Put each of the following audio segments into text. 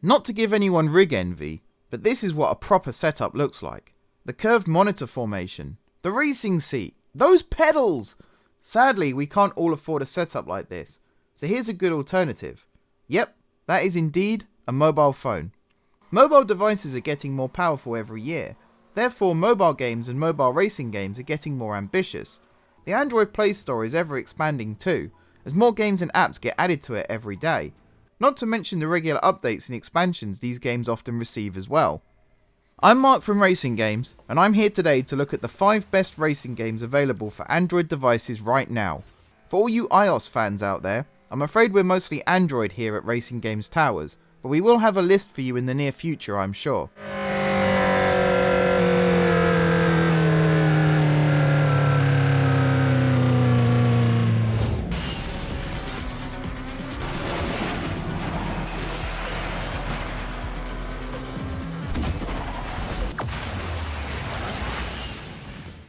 Not to give anyone rig envy, but this is what a proper setup looks like. The curved monitor formation, the racing seat, those pedals! Sadly, we can't all afford a setup like this, so here's a good alternative. Yep, that is indeed a mobile phone. Mobile devices are getting more powerful every year, therefore mobile games and mobile racing games are getting more ambitious. The Android Play Store is ever expanding too, as more games and apps get added to it every day. Not to mention the regular updates and expansions these games often receive as well. I'm Mark from Racing Games, and I'm here today to look at the 5 best racing games available for Android devices right now. For all you iOS fans out there, I'm afraid we're mostly Android here at Racing Games Towers, but we will have a list for you in the near future, I'm sure.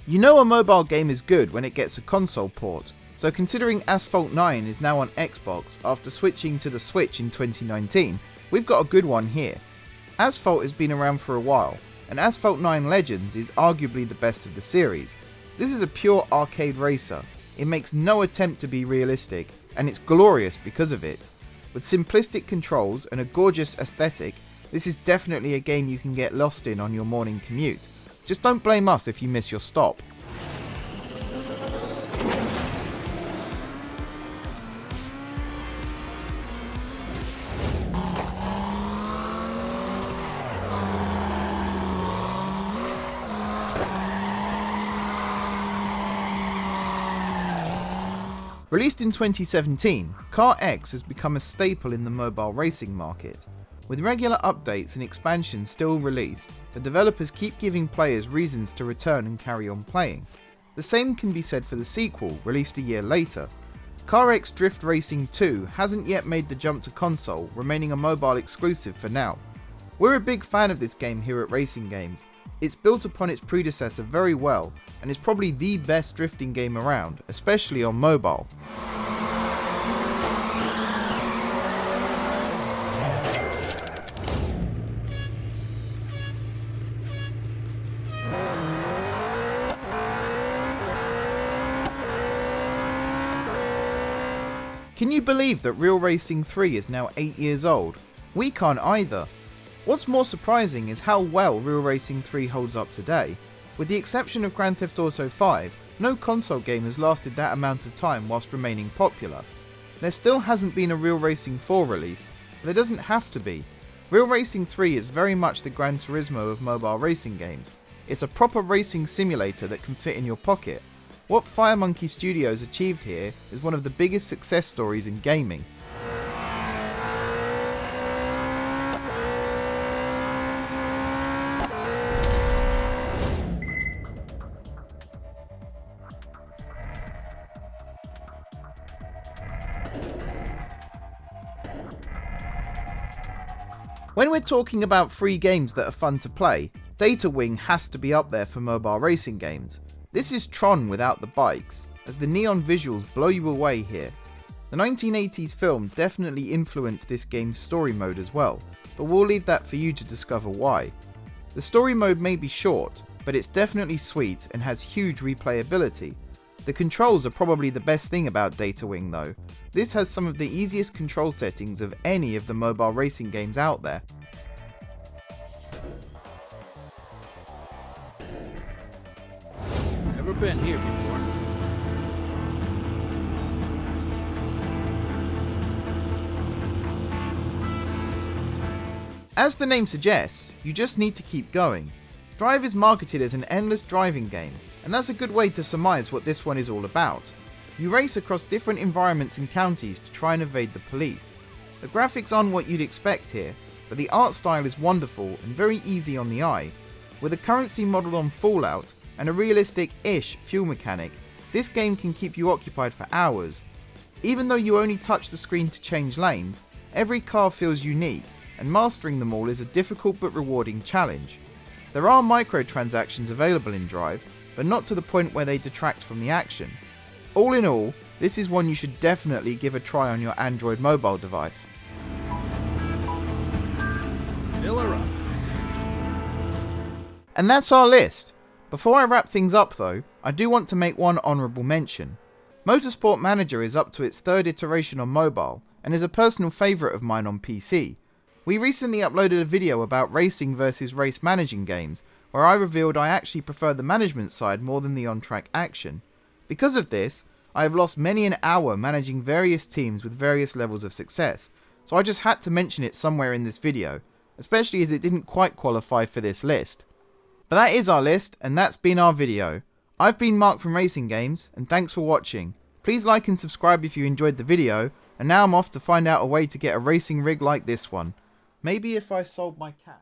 You know a mobile game is good when it gets a console port, so considering Asphalt 9 is now on Xbox after switching to the Switch in 2019, we've got a good one here. Asphalt has been around for a while, and Asphalt 9 Legends is arguably the best of the series. This is a pure arcade racer. It makes no attempt to be realistic, and it's glorious because of it. With simplistic controls and a gorgeous aesthetic, this is definitely a game you can get lost in on your morning commute. Just don't blame us if you miss your stop. Released in 2017, CarX has become a staple in the mobile racing market. With regular updates and expansions still released, the developers keep giving players reasons to return and carry on playing. The same can be said for the sequel, released a year later. CarX Drift Racing 2 hasn't yet made the jump to console, remaining a mobile exclusive for now. We're a big fan of this game here at Racing Games. It's built upon its predecessor very well, and is probably the best drifting game around, especially on mobile. Can you believe that Real Racing 3 is now 8 years old? We can't either. What's more surprising is how well Real Racing 3 holds up today. With the exception of Grand Theft Auto 5, no console game has lasted that amount of time whilst remaining popular. There still hasn't been a Real Racing 4 released, but there doesn't have to be. Real Racing 3 is very much the Gran Turismo of mobile racing games. It's a proper racing simulator that can fit in your pocket. What Firemonkey Studios achieved here is one of the biggest success stories in gaming. When we're talking about free games that are fun to play, Data Wing has to be up there for mobile racing games. This is Tron without the bikes, as the neon visuals blow you away here. The 1980s film definitely influenced this game's story mode as well, but we'll leave that for you to discover why. The story mode may be short, but it's definitely sweet and has huge replayability. The controls are probably the best thing about Data Wing though. This has some of the easiest control settings of any of the mobile racing games out there. Never been here before. As the name suggests, you just need to keep going. Drive is marketed as an endless driving game, and that's a good way to surmise what this one is all about. You race across different environments and counties to try and evade the police. The graphics aren't what you'd expect here, but the art style is wonderful and very easy on the eye. With a currency model on Fallout, and a realistic-ish fuel mechanic, this game can keep you occupied for hours. Even though you only touch the screen to change lanes, every car feels unique, and mastering them all is a difficult but rewarding challenge. There are microtransactions available in Drive, but not to the point where they detract from the action. All in all, this is one you should definitely give a try on your Android mobile device. Filler up. And that's our list. Before I wrap things up though, I do want to make one honourable mention. Motorsport Manager is up to its 3rd iteration on mobile, and is a personal favourite of mine on PC. We recently uploaded a video about racing versus race managing games, where I revealed I actually prefer the management side more than the on-track action. Because of this, I have lost many an hour managing various teams with various levels of success, so I just had to mention it somewhere in this video, especially as it didn't quite qualify for this list. But that is our list, and that's been our video. I've been Mark from Racing Games, and thanks for watching. Please like and subscribe if you enjoyed the video, and now I'm off to find out a way to get a racing rig like this one. Maybe if I sold my cat.